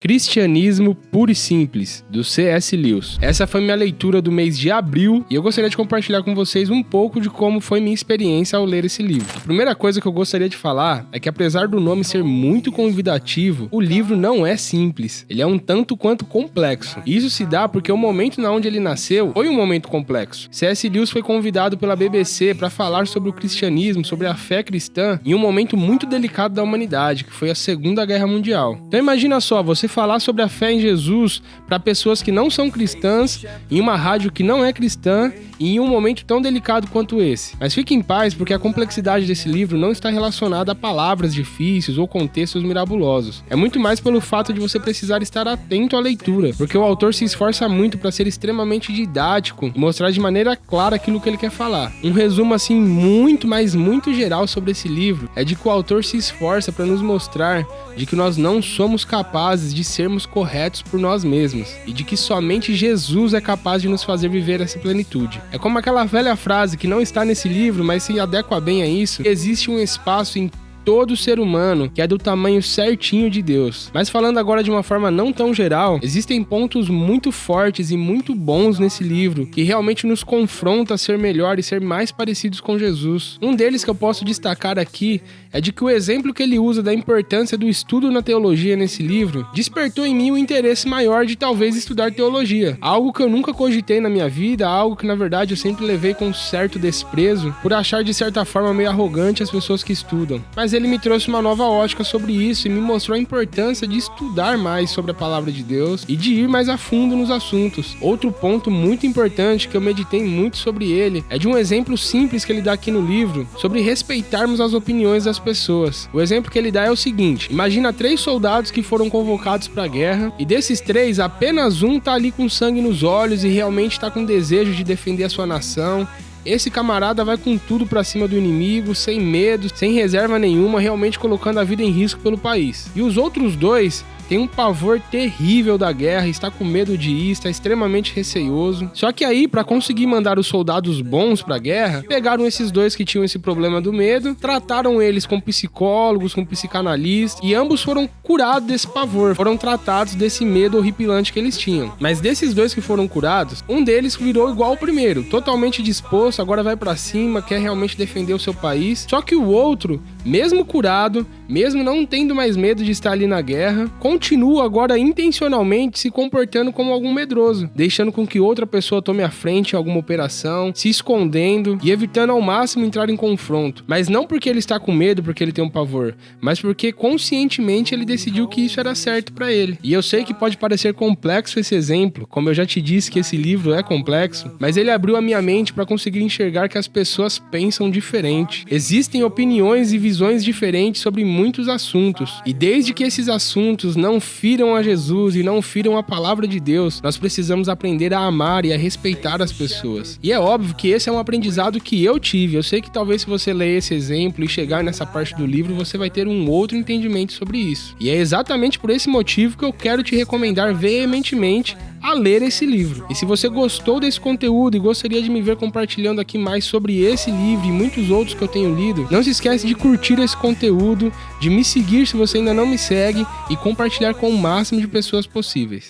Cristianismo Puro e Simples, do C.S. Lewis. Essa foi minha leitura do mês de abril e eu gostaria de compartilhar com vocês um pouco de como foi minha experiência ao ler esse livro. A primeira coisa que eu gostaria de falar é que, apesar do nome ser muito convidativo, o livro não é simples. Ele é um tanto quanto complexo. E isso se dá porque o momento na onde ele nasceu foi um momento complexo. C.S. Lewis foi convidado pela BBC para falar sobre o cristianismo, sobre a fé cristã, em um momento muito delicado da humanidade, que foi a Segunda Guerra Mundial. Então imagina só, você falar sobre a fé em Jesus para pessoas que não são cristãs, em uma rádio que não é cristã e em um momento tão delicado quanto esse. Mas fique em paz, porque a complexidade desse livro não está relacionada a palavras difíceis ou contextos mirabulosos. É muito mais pelo fato de você precisar estar atento à leitura, porque o autor se esforça muito para ser extremamente didático e mostrar de maneira clara aquilo que ele quer falar. Um resumo assim muito geral sobre esse livro é de que o autor se esforça para nos mostrar de que nós não somos capazes de sermos corretos por nós mesmos e de que somente Jesus é capaz de nos fazer viver essa plenitude. É como aquela velha frase que não está nesse livro, mas se adequa bem a isso: existe um espaço em todo ser humano que é do tamanho certinho de Deus. Mas falando agora de uma forma não tão geral, existem pontos muito fortes e muito bons nesse livro que realmente nos confronta a ser melhor e ser mais parecidos com Jesus. Um deles que eu posso destacar aqui é de que o exemplo que ele usa da importância do estudo na teologia nesse livro despertou em mim um interesse maior de talvez estudar teologia. Algo que eu nunca cogitei na minha vida, algo que na verdade eu sempre levei com um certo desprezo por achar de certa forma meio arrogante as pessoas que estudam. Mas ele me trouxe uma nova ótica sobre isso e me mostrou a importância de estudar mais sobre a palavra de Deus e de ir mais a fundo nos assuntos. Outro ponto muito importante que eu meditei muito sobre ele é de um exemplo simples que ele dá aqui no livro sobre respeitarmos as opiniões das pessoas. O exemplo que ele dá é o seguinte: imagina 3 soldados que foram convocados para a guerra e desses 3, apenas um tá ali com sangue nos olhos e realmente tá com desejo de defender a sua nação. Esse camarada vai com tudo pra cima do inimigo, sem medo, sem reserva nenhuma, realmente colocando a vida em risco pelo país. E os outros 2 têm um pavor terrível da guerra, está com medo de ir, está extremamente receioso. Só que aí, para conseguir mandar os soldados bons pra guerra, pegaram esses 2 que tinham esse problema do medo, trataram eles com psicólogos, com psicanalistas, e ambos foram curados desse pavor, foram tratados desse medo horripilante que eles tinham. Mas desses 2 que foram curados, um deles virou igual ao primeiro, totalmente disposto, agora vai pra cima, quer realmente defender o seu país. Só que o outro, mesmo curado, mesmo não tendo mais medo de estar ali na guerra, continua agora intencionalmente se comportando como algum medroso, deixando com que outra pessoa tome a frente em alguma operação, se escondendo e evitando ao máximo entrar em confronto. Mas não porque ele está com medo, porque ele tem um pavor, mas porque conscientemente ele decidiu que isso era certo para ele. E eu sei que pode parecer complexo esse exemplo, como eu já te disse que esse livro é complexo, mas ele abriu a minha mente para conseguir enxergar que as pessoas pensam diferente. Existem opiniões e visões diferentes sobre muitos assuntos, e desde que esses assuntos não firam a Jesus e não firam a palavra de Deus, nós precisamos aprender a amar e a respeitar as pessoas. E é óbvio que esse é um aprendizado que eu tive. Eu sei que talvez se você ler esse exemplo e chegar nessa parte do livro, você vai ter um outro entendimento sobre isso. E é exatamente por esse motivo que eu quero te recomendar veementemente a ler esse livro. E se você gostou desse conteúdo e gostaria de me ver compartilhando aqui mais sobre esse livro e muitos outros que eu tenho lido, não se esquece de curtir esse conteúdo, de me seguir se você ainda não me segue e compartilhar com o máximo de pessoas possíveis.